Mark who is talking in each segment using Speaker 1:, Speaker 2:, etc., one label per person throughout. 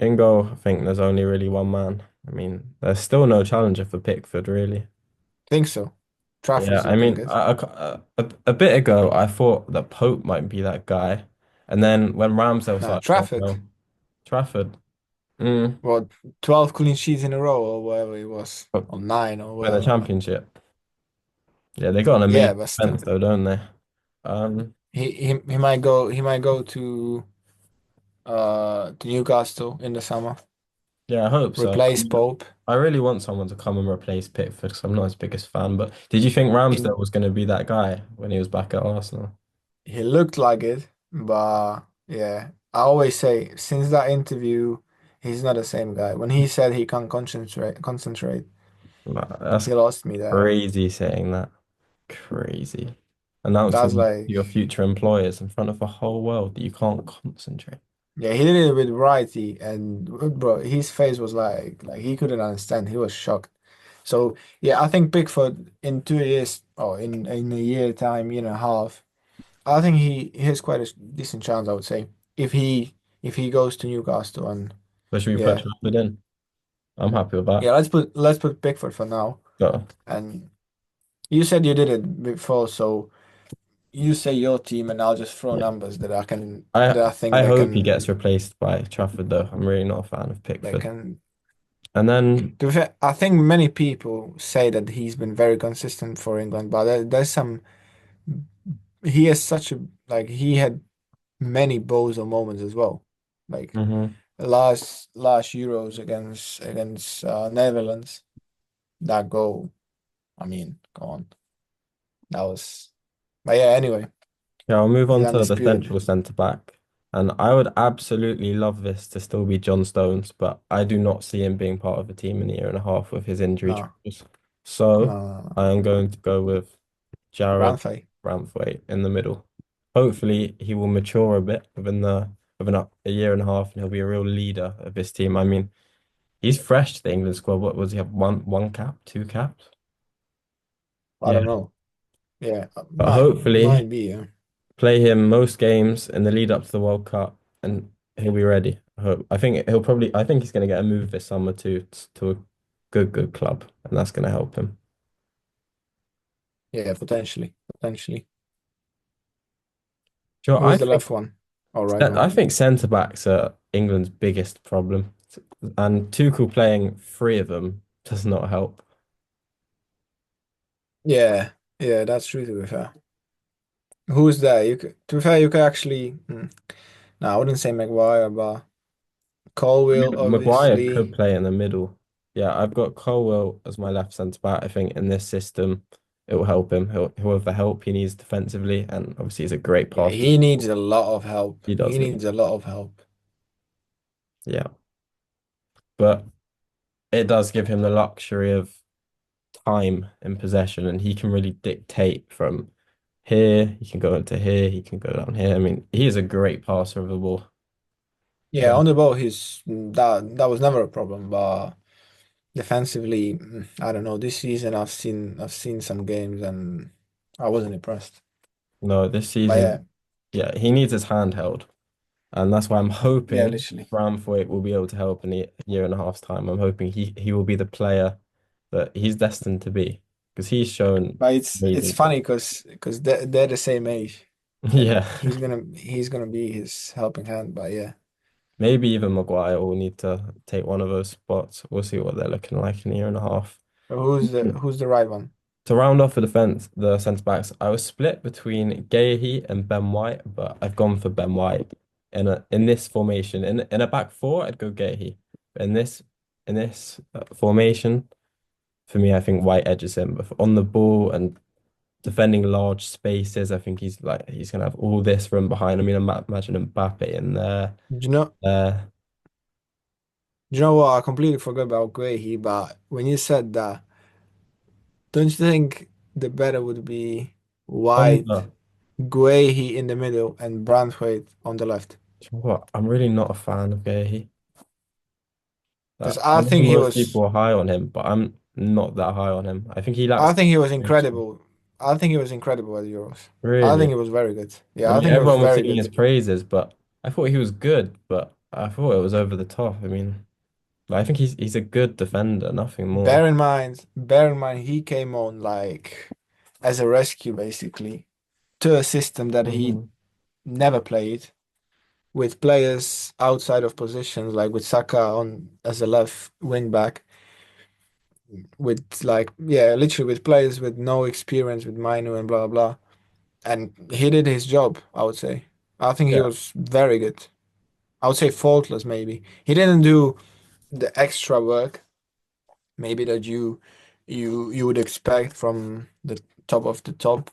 Speaker 1: In goal, I think there's only really one man. I mean, there's still no challenger for Pickford, really.
Speaker 2: Think so.
Speaker 1: Yeah,
Speaker 2: Trafford's
Speaker 1: I
Speaker 2: looking
Speaker 1: mean,
Speaker 2: good.
Speaker 1: a bit ago, I thought that Pope might be that guy. And then when Ramsdale
Speaker 2: Nah,
Speaker 1: started playing
Speaker 2: Trafford.
Speaker 1: well, Trafford, mm,
Speaker 2: What, 12 clean sheets in a row or whatever it was,
Speaker 1: but
Speaker 2: or nine or
Speaker 1: win the
Speaker 2: whatever.
Speaker 1: championship. Yeah, they got an
Speaker 2: Yeah,
Speaker 1: amazing
Speaker 2: but still,
Speaker 1: defense though, don't they? Um,
Speaker 2: he might go to Newcastle in the summer.
Speaker 1: yeah, I hope so. I
Speaker 2: Replace
Speaker 1: mean,
Speaker 2: Pope.
Speaker 1: I really want someone to come and replace Pickford because I'm not his biggest fan. But did you think
Speaker 2: He
Speaker 1: Ramsdale was going to be that guy when he was back at Arsenal?
Speaker 2: he looked like it, but yeah, I always say since that interview, he's not the same guy. When he said he can't concentrate,
Speaker 1: Nah, that's
Speaker 2: he lost me there.
Speaker 1: crazy saying that. Crazy.
Speaker 2: That's
Speaker 1: Announcing to
Speaker 2: like,
Speaker 1: your future employers in front of the whole world that you can't concentrate.
Speaker 2: yeah, he did it with variety, and bro, his face was like he couldn't understand. He was shocked. So yeah, I think Pickford in 2 years or in a year time, year and a half, I think he has quite a decent chance, I would say, if he goes to Newcastle and
Speaker 1: But should we put
Speaker 2: yeah,
Speaker 1: Trafford in? I'm happy with that.
Speaker 2: yeah. Let's put Pickford for now.
Speaker 1: Go.
Speaker 2: And you said you did it before, so you say your team, and I'll just throw
Speaker 1: Yeah.
Speaker 2: numbers that I can
Speaker 1: I
Speaker 2: that I think
Speaker 1: I
Speaker 2: they
Speaker 1: hope he
Speaker 2: can
Speaker 1: gets replaced by Trafford though. I'm really not a fan of
Speaker 2: they
Speaker 1: Pickford.
Speaker 2: can.
Speaker 1: And then
Speaker 2: To be fair, I think many people say that he's been very consistent for England, but there's some. He has such a he had many bozo moments as well, like
Speaker 1: mhm.
Speaker 2: last Euros against Netherlands. That goal, I mean, come on, that was. But yeah, anyway,
Speaker 1: Yeah, I'll move
Speaker 2: he's
Speaker 1: on to the
Speaker 2: undisputed.
Speaker 1: central centre back. And I would absolutely love this to still be John Stones, but I do not see him being part of the team in a year and a half with his injury
Speaker 2: No,
Speaker 1: troubles.
Speaker 2: no,
Speaker 1: So
Speaker 2: no, no.
Speaker 1: I am going to go with Jared
Speaker 2: Ramsey.
Speaker 1: Ramthwaite in the middle. Hopefully he will mature a bit within a year and a half and he'll be a real leader of this team. I mean, he's fresh to the England squad. What was he have one cap, two caps?
Speaker 2: I
Speaker 1: Yeah.
Speaker 2: don't know. Yeah,
Speaker 1: But
Speaker 2: might
Speaker 1: hopefully
Speaker 2: be. Yeah.
Speaker 1: play him most games in the lead up to the World Cup, and he'll be ready. I think he'll probably. I think he's going to get a move this summer to a good club, and that's going to help him.
Speaker 2: Yeah, potentially.
Speaker 1: Sure,
Speaker 2: Who's the left one? All right
Speaker 1: I
Speaker 2: one.
Speaker 1: think centre backs are England's biggest problem, and Tuchel playing three of them does not help.
Speaker 2: Yeah, yeah, that's true to be fair. Who's there? To be fair, you could actually. No, I wouldn't say Maguire, but
Speaker 1: I mean,
Speaker 2: Colwill,
Speaker 1: Maguire could
Speaker 2: obviously.
Speaker 1: play in the middle. Yeah, I've got Colwell as my left centre back. I think in this system, it will help him. He'll have the help he needs defensively, and obviously he's a great
Speaker 2: Yeah,
Speaker 1: passer.
Speaker 2: he needs a lot of help.
Speaker 1: He
Speaker 2: He
Speaker 1: does need.
Speaker 2: needs a lot of help.
Speaker 1: Yeah, but it does give him the luxury of time in possession, and he can really dictate from here. He can go into here. He can go down here. I mean, he is a great passer of the ball.
Speaker 2: Yeah,
Speaker 1: Yeah.
Speaker 2: on the ball, that was never a problem, but defensively, I don't know. This season, I've seen some games and I wasn't impressed.
Speaker 1: No, this
Speaker 2: But yeah,
Speaker 1: season, yeah, he needs his hand held, and that's why I'm
Speaker 2: yeah,
Speaker 1: hoping
Speaker 2: literally.
Speaker 1: Bramthwaite will be able to help in a year and a half's time. I'm hoping he will be the player that he's destined to be because he's shown
Speaker 2: But it's
Speaker 1: amazing.
Speaker 2: funny because they're the same age,
Speaker 1: Yeah,
Speaker 2: and he's gonna be his helping hand. But yeah,
Speaker 1: maybe even Maguire will need to take one of those spots. We'll see what they're looking like in a year and a half.
Speaker 2: so who's the right one?
Speaker 1: To round off the defense, the centre backs, I was split between Guéhi and Ben White, but I've gone for Ben White in this formation. In a back four, I'd go Guéhi. In this formation, for me, I think White edges him. But on the ball and defending large spaces, I think he's gonna have all this room behind. I mean, imagine Mbappe in there.
Speaker 2: Do you know?
Speaker 1: There.
Speaker 2: Do you know what? I completely forgot about Guehi, but when you said that, don't you think the better would be
Speaker 1: On
Speaker 2: White,
Speaker 1: the,
Speaker 2: Guehi in the middle, and Branthwaite on the left?
Speaker 1: Do you know what? I'm really not a fan of Guéhi.
Speaker 2: Because
Speaker 1: I
Speaker 2: I
Speaker 1: know
Speaker 2: think he
Speaker 1: most
Speaker 2: was,
Speaker 1: people are high on him, but I'm not that high on him. I think he
Speaker 2: I
Speaker 1: lacks
Speaker 2: think he was
Speaker 1: experience.
Speaker 2: incredible. I think he was incredible at Euros. I think
Speaker 1: Really.
Speaker 2: he was very good.
Speaker 1: I
Speaker 2: Yeah, I
Speaker 1: mean,
Speaker 2: think he was
Speaker 1: everyone was
Speaker 2: very
Speaker 1: singing
Speaker 2: good.
Speaker 1: his praises, but I thought he was good, but I thought it was over the top. I mean, I think he's a good defender, nothing more.
Speaker 2: Bear in mind, he came on like as a rescue basically to a system that he
Speaker 1: Hmm.
Speaker 2: never played with players outside of positions, like with Saka on as a left wing back, with like yeah, literally with players with no experience with Minu and blah blah. And he did his job, I would say. I think he
Speaker 1: Yeah.
Speaker 2: was very good. I would say faultless, maybe. He didn't do the extra work, maybe that you would expect from the top of the top.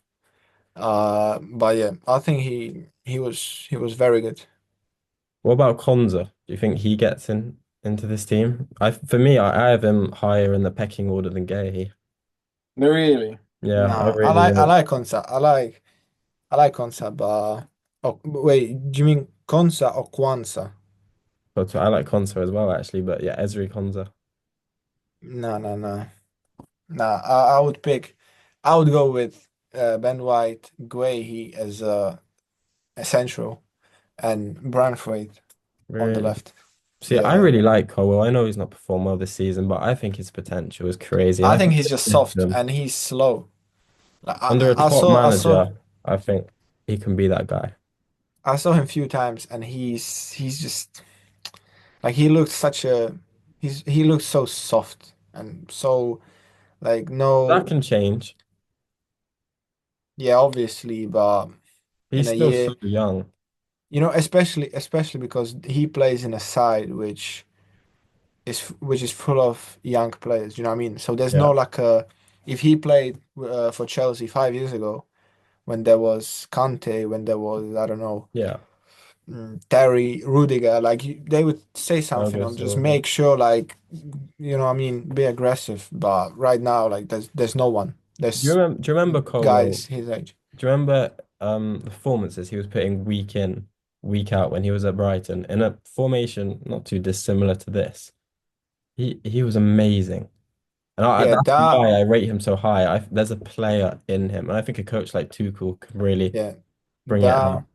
Speaker 2: But yeah, I think he was very good.
Speaker 1: What about Konza? Do you think he gets into this team? For me, I have him higher in the pecking order than Gay.
Speaker 2: Really?
Speaker 1: Yeah, I
Speaker 2: Nah, I
Speaker 1: really
Speaker 2: like I
Speaker 1: would.
Speaker 2: like Konsa. I like Konsa, but oh wait, do you mean Konsa or Kwanzaa?
Speaker 1: But I like Konza as well, actually. But yeah, Ezri Konza.
Speaker 2: No, no, no. Nah, I would go with Ben White, Guehi as a central, and Branthwaite on the
Speaker 1: Really.
Speaker 2: left.
Speaker 1: See, I
Speaker 2: Yeah,
Speaker 1: really like Colwell. I know he's not performed well this season, but I think his potential is crazy, and
Speaker 2: I
Speaker 1: I
Speaker 2: think
Speaker 1: think
Speaker 2: he's
Speaker 1: they
Speaker 2: just
Speaker 1: give
Speaker 2: soft
Speaker 1: him
Speaker 2: and he's slow. Like
Speaker 1: under a
Speaker 2: I
Speaker 1: top
Speaker 2: saw, I saw,
Speaker 1: manager. I think he can be that guy.
Speaker 2: I saw him a few times, and he's just like he looks such a he looks so soft and so like
Speaker 1: That
Speaker 2: no,
Speaker 1: can change.
Speaker 2: yeah, obviously, but in
Speaker 1: He's
Speaker 2: a
Speaker 1: still so
Speaker 2: year,
Speaker 1: young.
Speaker 2: especially because he plays in a side which is full of young players. You know what I mean? So there's
Speaker 1: Yeah,
Speaker 2: no like a if he played for Chelsea 5 years ago when there was Kante, when there was I don't know
Speaker 1: yeah.
Speaker 2: Terry, Rudiger, like they would say something
Speaker 1: Thiago
Speaker 2: or just
Speaker 1: Silva.
Speaker 2: make sure like you know what I mean, be aggressive. But right now, like there's no one. There's
Speaker 1: Do you remember Colwell?
Speaker 2: guys his age.
Speaker 1: Do you remember the performances he was putting week in, week out when he was at Brighton in a formation not too dissimilar to this? He was amazing. And
Speaker 2: Yeah,
Speaker 1: that's
Speaker 2: that
Speaker 1: why I rate him so high. There's a player in him, and I think a coach like Tuchel can really
Speaker 2: yeah
Speaker 1: bring it
Speaker 2: that
Speaker 1: out.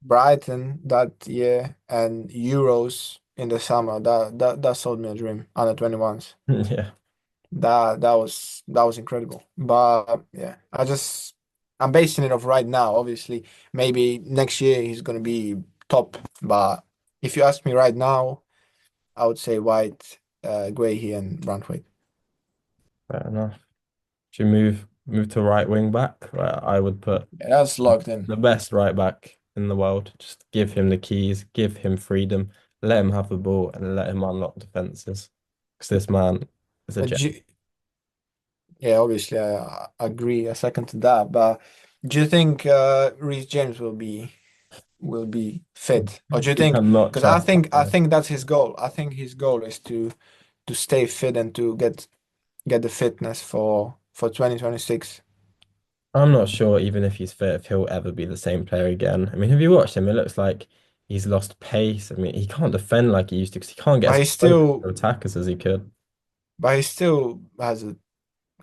Speaker 2: Brighton that year and Euros in the summer that sold me a dream. Under 21s.
Speaker 1: Yeah,
Speaker 2: That was incredible. But yeah, I'm basing it off right now. Obviously, maybe next year he's gonna be top. But if you ask me right now, I would say White, Guehi, and Brantwaite.
Speaker 1: fair enough. Should we move to right wing back? Right, I would put
Speaker 2: Yeah, that's locked in.
Speaker 1: the best right back in the world. Just give him the keys, give him freedom, let him have the ball, and let him unlock defenses. Because this man is a
Speaker 2: But
Speaker 1: gem.
Speaker 2: yeah, obviously I agree. I second to that. But do you think Reece James will be fit, or do you
Speaker 1: You
Speaker 2: think?
Speaker 1: cannot
Speaker 2: Because I
Speaker 1: trust that
Speaker 2: think I
Speaker 1: guy.
Speaker 2: think that's his goal. I think his goal is to stay fit and to get the fitness for 2026.
Speaker 1: I'm not sure even if he's fit, if he'll ever be the same player again. I mean, have you watched him? It looks like he's lost pace. I mean, he can't defend like he used to because he can't get
Speaker 2: But
Speaker 1: as
Speaker 2: he
Speaker 1: close
Speaker 2: still
Speaker 1: to attackers as he could.
Speaker 2: but he still has an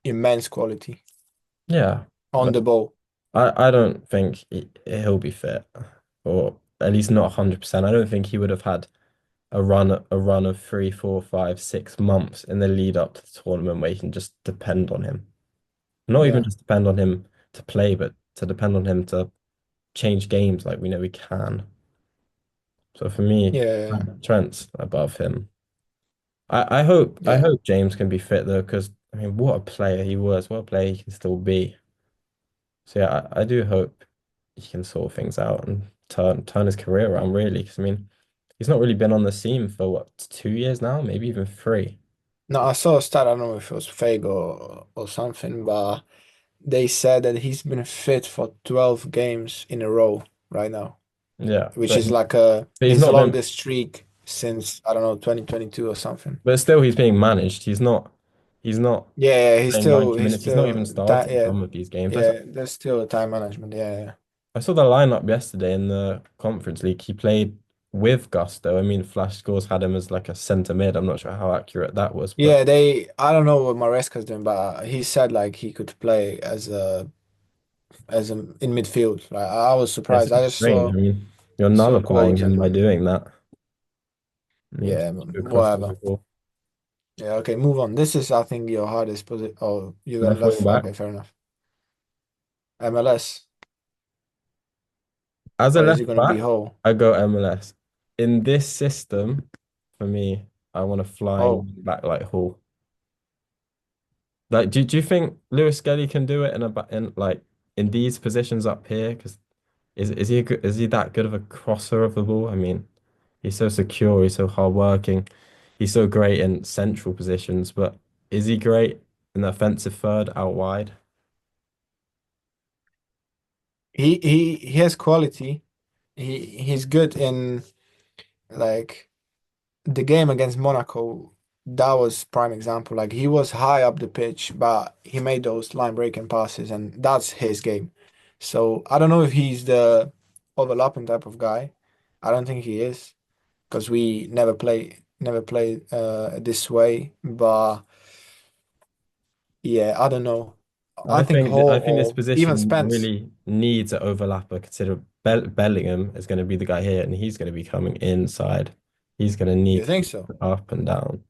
Speaker 2: immense quality
Speaker 1: Yeah,
Speaker 2: on
Speaker 1: but
Speaker 2: the ball.
Speaker 1: I don't think he'll be fit, or at least not 100%. I don't think he would have had a run of 3, 4, 5, 6 months in the lead up to the tournament where you can just depend on him. Not even
Speaker 2: Yeah,
Speaker 1: just depend on him to play, but to depend on him to change games like we know he can. So for me,
Speaker 2: yeah,
Speaker 1: Trent's above him. I
Speaker 2: yeah.
Speaker 1: hope James can be fit though, because I mean, what a player he was, what a player he can still be. So yeah, I do hope he can sort things out and turn his career around really. Because I mean, he's not really been on the scene for what, 2 years now, maybe even three.
Speaker 2: No, I saw a stat. I don't know if it was fake or something, but they said that he's been fit for 12 games in a row right now,
Speaker 1: Yeah,
Speaker 2: which is like
Speaker 1: but he's
Speaker 2: his
Speaker 1: not been.
Speaker 2: longest streak since I don't know 2022 or something.
Speaker 1: But still, he's being managed. He's not
Speaker 2: Yeah, yeah, he's
Speaker 1: playing
Speaker 2: still
Speaker 1: 90
Speaker 2: he's
Speaker 1: minutes. He's not
Speaker 2: still
Speaker 1: even
Speaker 2: that
Speaker 1: starting
Speaker 2: yeah,
Speaker 1: some of these games.
Speaker 2: yeah. There's still a time management. Yeah, yeah.
Speaker 1: I saw the lineup yesterday in the Conference League. He played with Gusto. I mean, Flash Scores had him as like a centre mid. I'm not sure how accurate that was, but
Speaker 2: Yeah, I don't know what Maresca's doing, but he said like he could play as a in midfield. Like I was
Speaker 1: it's
Speaker 2: surprised. I just
Speaker 1: strange.
Speaker 2: saw
Speaker 1: I mean. You're
Speaker 2: so
Speaker 1: nullifying
Speaker 2: quotes
Speaker 1: him by
Speaker 2: and
Speaker 1: doing that. I mean,
Speaker 2: yeah,
Speaker 1: keep you across the
Speaker 2: whatever.
Speaker 1: ball.
Speaker 2: Yeah, okay, move on. This is, I think, your hardest position. Oh, you got
Speaker 1: Left wing
Speaker 2: left.
Speaker 1: back.
Speaker 2: Okay, fair enough. MLS,
Speaker 1: As a
Speaker 2: or is
Speaker 1: left
Speaker 2: it gonna be
Speaker 1: back,
Speaker 2: Hull?
Speaker 1: I go MLS. In this system, for me, I want a flying
Speaker 2: Hull.
Speaker 1: back like Hall. Like, do you think Lewis Skelly can do it in in like in these positions up here? Because is he is he that good of a crosser of the ball? I mean, he's so secure, he's so hardworking, he's so great in central positions, but is he great in the offensive third out wide?
Speaker 2: He has quality. He's good in like the game against Monaco. That was prime example. Like he was high up the pitch, but he made those line breaking passes, and that's his game. So I don't know if he's the overlapping type of guy. I don't think he is because we never play this way. But yeah, I don't know. I think
Speaker 1: I
Speaker 2: Hall
Speaker 1: think this
Speaker 2: or even
Speaker 1: position
Speaker 2: Spence.
Speaker 1: really needs an overlapper. Consider Bellingham is going to be the guy here, and he's going to be coming inside. He's going to
Speaker 2: You
Speaker 1: need to
Speaker 2: think
Speaker 1: be
Speaker 2: so?
Speaker 1: up and down.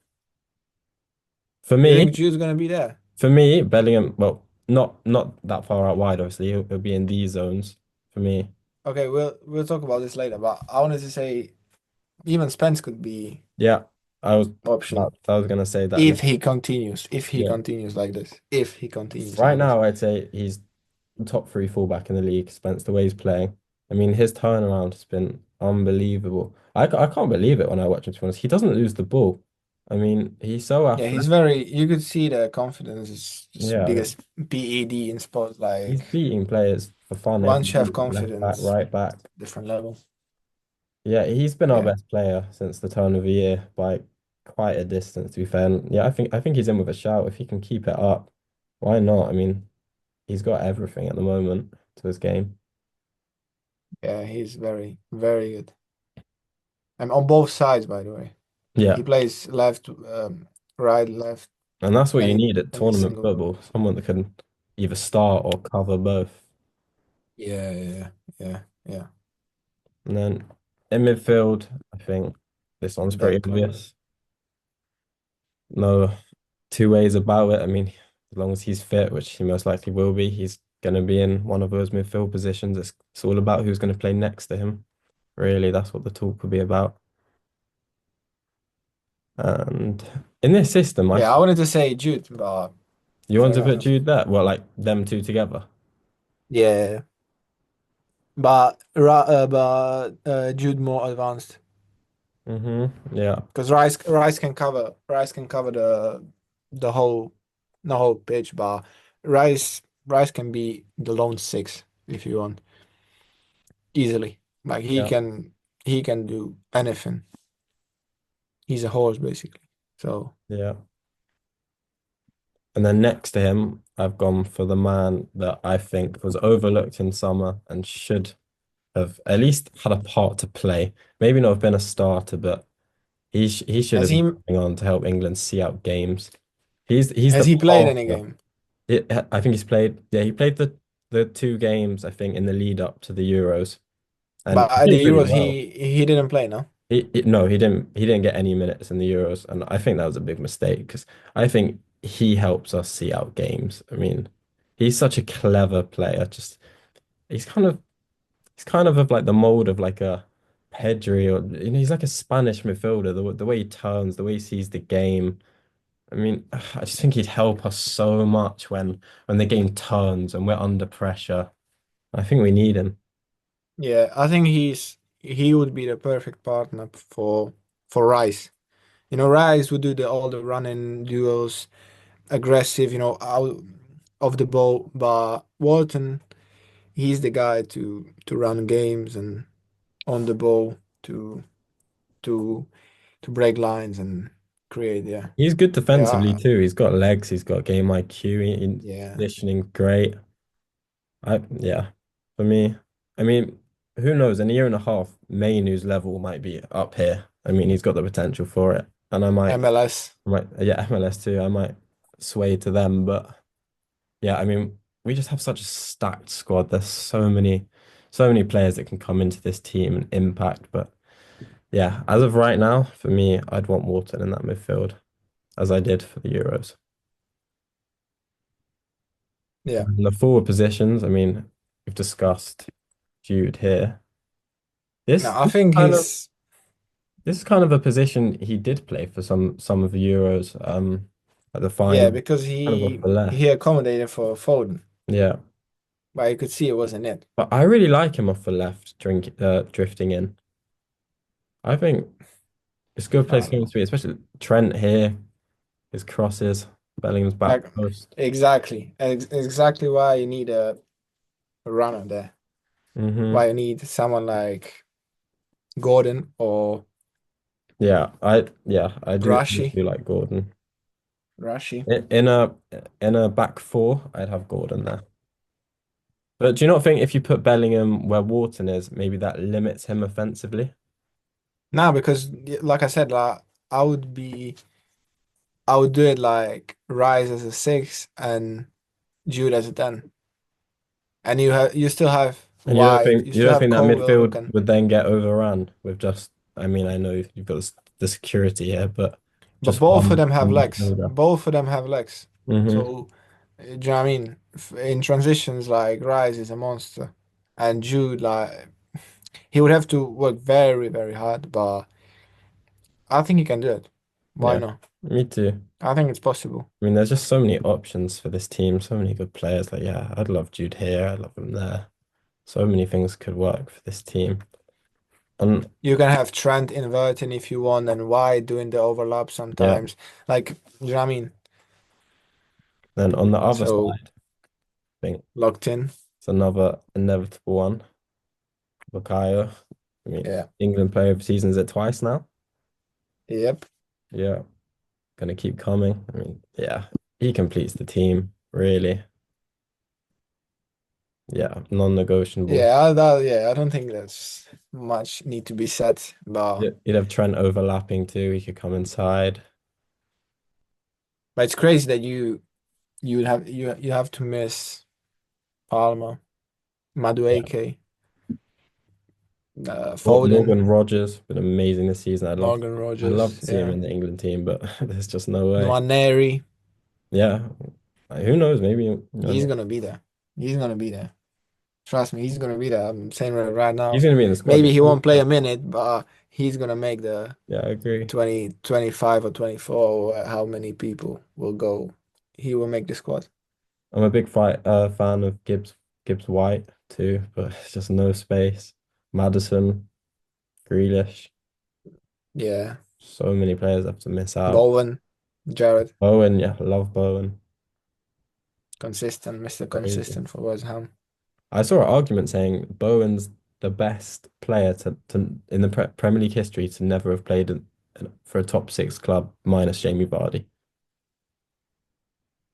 Speaker 1: For
Speaker 2: You
Speaker 1: me,
Speaker 2: think Jude's gonna be there?
Speaker 1: Bellingham, well, not that far out wide, obviously. He'll be in these zones for me.
Speaker 2: Okay, we'll talk about this later. But I wanted to say even Spence could be
Speaker 1: Yeah,
Speaker 2: option
Speaker 1: I was going to say that
Speaker 2: if
Speaker 1: next.
Speaker 2: he continues. If he
Speaker 1: Yeah,
Speaker 2: continues like this. If he continues
Speaker 1: right
Speaker 2: like this.
Speaker 1: now I'd say he's top three fullback in the league. Spence, the way he's playing. I mean, his turnaround has been unbelievable. I can't believe it when I watch him, to be honest. He doesn't lose the ball. I mean, he's so
Speaker 2: Yeah, he's
Speaker 1: athletic.
Speaker 2: very. You could see the confidence is just
Speaker 1: Yeah,
Speaker 2: biggest BED in sports.
Speaker 1: he's
Speaker 2: Like
Speaker 1: beating players for fun every
Speaker 2: once you have
Speaker 1: week. Left back,
Speaker 2: confidence,
Speaker 1: right back.
Speaker 2: different level.
Speaker 1: Yeah, he's been our
Speaker 2: Yeah,
Speaker 1: best player since the turn of the year by quite a distance, to be fair. And yeah, I think he's in with a shout. If he can keep it up, why not? I mean, he's got everything at the moment to his game.
Speaker 2: yeah, he's very, very good. And on both sides, by the way.
Speaker 1: Yeah,
Speaker 2: He plays left, right, left,
Speaker 1: and that's what you
Speaker 2: any
Speaker 1: need at
Speaker 2: any
Speaker 1: tournament
Speaker 2: single.
Speaker 1: football. Someone that can either start or cover both.
Speaker 2: Yeah, yeah, yeah, yeah.
Speaker 1: And then in midfield, I think this one's pretty
Speaker 2: Declan.
Speaker 1: obvious. No two ways about it. I mean, as long as he's fit, which he most likely will be, he's going to be in one of those midfield positions. It's all about who's going to play next to him. Really, that's what the talk will be about. And in this system,
Speaker 2: Yeah, I wanted to say Jude, but
Speaker 1: you want
Speaker 2: fair
Speaker 1: to put
Speaker 2: enough.
Speaker 1: Jude there? Well, like them two together.
Speaker 2: Yeah, but Jude more advanced
Speaker 1: Yeah,
Speaker 2: because Rice can cover the whole pitch, but Rice can be the lone six if you want easily. Like he
Speaker 1: yeah,
Speaker 2: can he can do anything. He's a horse basically. So
Speaker 1: yeah. And then next to him, I've gone for the man that I think was overlooked in summer and should have at least had a part to play. Maybe not have been a starter, but he should
Speaker 2: has
Speaker 1: have been
Speaker 2: he
Speaker 1: coming on to help England see out games. He's
Speaker 2: has
Speaker 1: the
Speaker 2: he played any
Speaker 1: passer.
Speaker 2: game?
Speaker 1: I think he's played. Yeah, he played the two games I think in the lead up to the Euros, and
Speaker 2: But
Speaker 1: he
Speaker 2: at
Speaker 1: did
Speaker 2: the
Speaker 1: really
Speaker 2: Euros,
Speaker 1: well.
Speaker 2: he didn't play, no.
Speaker 1: No, he didn't get any minutes in the Euros, and I think that was a big mistake because I think he helps us see out games. I mean, he's such a clever player. Just he's kind of he's kind of like the mold of like a Pedri or he's like a Spanish midfielder. The way he turns, the way he sees the game. I mean, I just think he'd help us so much when the game turns and we're under pressure. I think we need him.
Speaker 2: Yeah, I think he would be the perfect partner for Rice. Rice would do all the running duels, aggressive, out of the ball. But Walton, he's the guy to run games and on the ball to to break lines and create. Yeah,
Speaker 1: He's good defensively
Speaker 2: yeah,
Speaker 1: too. He's got legs. He's got game IQ.
Speaker 2: yeah.
Speaker 1: Positioning great. Yeah. For me, I mean, who knows? In a year and a half, Mainu's level might be up here. I mean, he's got the potential for it, and
Speaker 2: MLS.
Speaker 1: yeah, MLS too. I might sway to them, but yeah, I mean, we just have such a stacked squad. There's so many. so many players that can come into this team and impact. But yeah, as of right now, for me, I'd want Wharton in that midfield, as I did for the Euros.
Speaker 2: Yeah.
Speaker 1: And the forward positions, I mean, we've discussed Jude here.
Speaker 2: No,
Speaker 1: This,
Speaker 2: I
Speaker 1: this is
Speaker 2: think
Speaker 1: kind of
Speaker 2: he's
Speaker 1: this is kind of a position he did play for some of the Euros, at the
Speaker 2: yeah,
Speaker 1: final,
Speaker 2: because
Speaker 1: kind of off the
Speaker 2: he
Speaker 1: left.
Speaker 2: accommodated for Foden,
Speaker 1: Yeah.
Speaker 2: but you could see it wasn't it.
Speaker 1: But I really like him off the left, drifting in. I think it's a good
Speaker 2: I
Speaker 1: place
Speaker 2: don't
Speaker 1: for him
Speaker 2: know.
Speaker 1: to be, especially Trent here, his crosses, Bellingham's back
Speaker 2: Like
Speaker 1: post.
Speaker 2: exactly why you need a runner there.
Speaker 1: Hmm.
Speaker 2: Why you need someone like Gordon or
Speaker 1: I do
Speaker 2: Rashi.
Speaker 1: like Gordon.
Speaker 2: Rashi.
Speaker 1: In a back four, I'd have Gordon there. But do you not think if you put Bellingham where Wharton is, maybe that limits him offensively?
Speaker 2: Nah, because like I said, like I would I would do it like Rise as a six and Jude as a 10. And you still have
Speaker 1: And you don't
Speaker 2: White,
Speaker 1: think
Speaker 2: you
Speaker 1: you
Speaker 2: still
Speaker 1: don't
Speaker 2: have
Speaker 1: think that
Speaker 2: Colwell who
Speaker 1: midfield
Speaker 2: can.
Speaker 1: would then get overrun with just, I mean, I know you've got the security here, but
Speaker 2: But
Speaker 1: just
Speaker 2: both of
Speaker 1: one
Speaker 2: them have legs.
Speaker 1: midfielder.
Speaker 2: Both of them have legs.
Speaker 1: Hmm.
Speaker 2: So, do you know what I mean? In transitions, like Rise is a monster, and Jude, like he would have to work very, very hard. But I think he can do it. Why
Speaker 1: Yeah,
Speaker 2: not?
Speaker 1: me too.
Speaker 2: I think it's possible.
Speaker 1: I mean, there's just so many options for this team, so many good players. Like, yeah, I'd love Jude here, I'd love him there. So many things could work for this team. And
Speaker 2: You can have Trent inverting if you want, and White doing the overlap
Speaker 1: yeah,
Speaker 2: sometimes. Like, do you know what I mean?
Speaker 1: then on the other
Speaker 2: So
Speaker 1: side, I think
Speaker 2: locked in.
Speaker 1: it's another inevitable one. Bukayo. I mean,
Speaker 2: Yeah.
Speaker 1: England player of the season, is it twice now?
Speaker 2: Yep.
Speaker 1: Yeah, gonna keep coming. I mean, yeah, he completes the team, really. Yeah, non-negotiable.
Speaker 2: Yeah, I don't think there's much need to be said,
Speaker 1: You'd have Trent overlapping too. He could come inside.
Speaker 2: but it's crazy that you have to miss Palmer,
Speaker 1: Yeah.
Speaker 2: Madueke, Foden,
Speaker 1: Morgan Rogers been amazing this season.
Speaker 2: Morgan
Speaker 1: I'd love
Speaker 2: Rogers,
Speaker 1: to see him
Speaker 2: yeah,
Speaker 1: in the England team, but there's just no way.
Speaker 2: Nwaneri.
Speaker 1: Yeah, like, who knows? Maybe
Speaker 2: He's gonna be there. He's gonna be there. Trust me, he's gonna be there. I'm saying it right
Speaker 1: he's
Speaker 2: now.
Speaker 1: gonna be in the squad.
Speaker 2: Maybe he won't play a minute, but he's gonna make the
Speaker 1: Yeah, I agree.
Speaker 2: 20, 25 or 24, or how many people will go. He will make the squad.
Speaker 1: I'm a big fan of Gibbs White too, but it's just no space. Madison, Grealish,
Speaker 2: Yeah.
Speaker 1: so many players have to miss out.
Speaker 2: Bowen, Jared,
Speaker 1: Bowen, yeah, love Bowen.
Speaker 2: consistent, Mr.
Speaker 1: Crazy.
Speaker 2: Consistent for West Ham.
Speaker 1: I saw an argument saying Bowen's the best player to in the Premier League history to never have played for a top six club minus Jamie Vardy.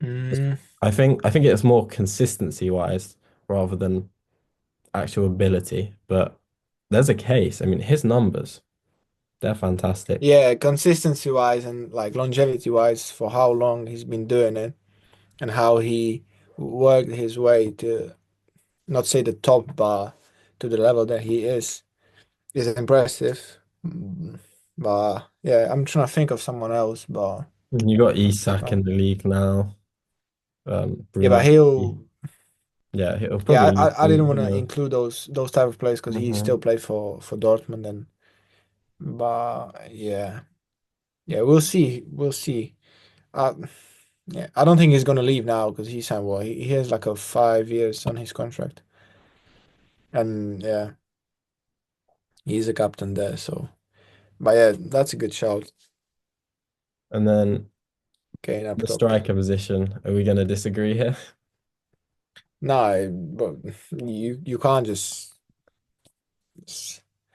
Speaker 2: Mm,
Speaker 1: I think it's more consistency wise rather than actual ability, but there's a case. I mean, his numbers, they're fantastic.
Speaker 2: yeah, consistency wise and like longevity wise for how long he's been doing it and how he worked his way to not say the top bar to the level that he is impressive. But yeah, I'm trying to think of someone else, but
Speaker 1: You got Isak
Speaker 2: uh,
Speaker 1: in the league now.
Speaker 2: yeah,
Speaker 1: Bruno.
Speaker 2: but he'll
Speaker 1: Yeah, he'll
Speaker 2: yeah,
Speaker 1: probably leave
Speaker 2: I
Speaker 1: soon.
Speaker 2: didn't want
Speaker 1: Who
Speaker 2: to
Speaker 1: knows?
Speaker 2: include those type of players because he
Speaker 1: Hmm.
Speaker 2: still played for Dortmund and but yeah. Yeah, we'll see. We'll see. Uh, yeah, I don't think he's gonna leave now because he signed what he has like a 5 years on his contract, and yeah, he's a captain there. So, but yeah, that's a good shout.
Speaker 1: And then
Speaker 2: Kane up
Speaker 1: the
Speaker 2: top.
Speaker 1: striker position, are we going to disagree here?
Speaker 2: No, but you can't just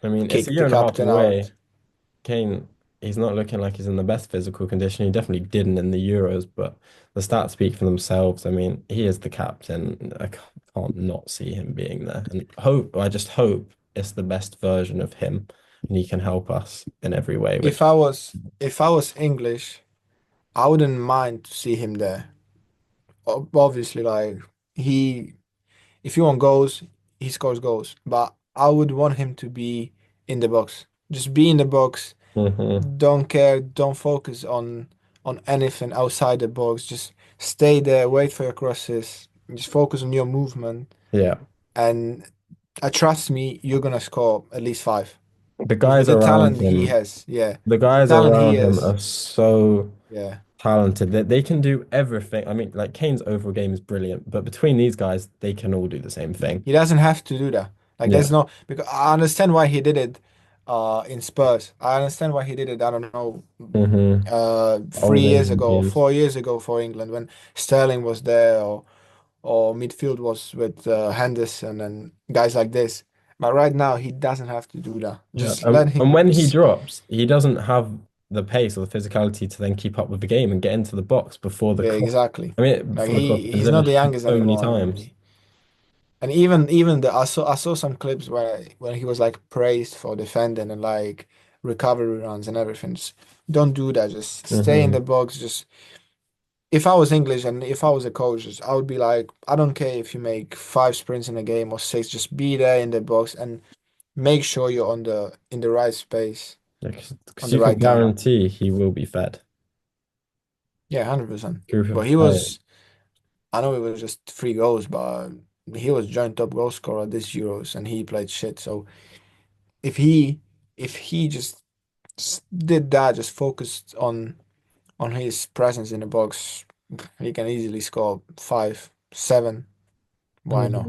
Speaker 1: I mean, it's a
Speaker 2: kick
Speaker 1: year
Speaker 2: the
Speaker 1: and a half
Speaker 2: captain
Speaker 1: away.
Speaker 2: out.
Speaker 1: Kane, he's not looking like he's in the best physical condition. He definitely didn't in the Euros, but the stats speak for themselves. I mean, he is the captain. I can't not see him being there. And I just hope it's the best version of him and he can help us in every way, which
Speaker 2: If I was English, I wouldn't mind to see him there. Obviously, like he if you want goals, he scores goals, but I would want him to be in the box. Just be in the box.
Speaker 1: Hmm.
Speaker 2: Don't care. Don't focus on anything outside the box. Just stay there. Wait for your crosses. Just focus on your movement.
Speaker 1: Yeah.
Speaker 2: And trust me, you're gonna score at least five
Speaker 1: The
Speaker 2: with
Speaker 1: guys
Speaker 2: the
Speaker 1: around
Speaker 2: talent he
Speaker 1: him,
Speaker 2: has. Yeah,
Speaker 1: the
Speaker 2: the
Speaker 1: guys
Speaker 2: talent he
Speaker 1: around him
Speaker 2: has.
Speaker 1: are so
Speaker 2: Yeah.
Speaker 1: talented that they can do everything. I mean, like Kane's overall game is brilliant, but between these guys, they can all do the same thing.
Speaker 2: He doesn't have to do that. Like
Speaker 1: Yeah.
Speaker 2: there's no because I understand why he did it in Spurs. I understand why he did it, I don't know,
Speaker 1: Hmm.
Speaker 2: 3 years
Speaker 1: Olden
Speaker 2: ago,
Speaker 1: teams.
Speaker 2: 4 years ago for England when Sterling was there or midfield was with Henderson and guys like this. But right now he doesn't have to do that.
Speaker 1: Yeah.
Speaker 2: Just let
Speaker 1: And
Speaker 2: him
Speaker 1: when he drops, he doesn't have the pace or the physicality to then keep up with the game and get into the box before the
Speaker 2: yeah,
Speaker 1: cross.
Speaker 2: exactly.
Speaker 1: I mean,
Speaker 2: Like
Speaker 1: before the cross has been
Speaker 2: he's not
Speaker 1: delivered
Speaker 2: the youngest
Speaker 1: so many
Speaker 2: anymore
Speaker 1: times.
Speaker 2: and even the I saw some clips where when he was like praised for defending and like recovery runs and everything. Just don't do that. Just stay in the
Speaker 1: Hmm.
Speaker 2: box. Just if I was English and if I was a coach, I would be like, I don't care if you make 5 sprints in a game or 6. Just be there in the box and make sure you're on the in the right space on
Speaker 1: Because
Speaker 2: the
Speaker 1: you can
Speaker 2: right time.
Speaker 1: guarantee he will be fed.
Speaker 2: Yeah, 100%.
Speaker 1: Group
Speaker 2: But
Speaker 1: of
Speaker 2: he
Speaker 1: players.
Speaker 2: was. I know it was just 3 goals, but he was joint top goal scorer this Euros and he played shit. So if he just did that, just focused on his presence in the box, he can easily score 5, 7. Why not?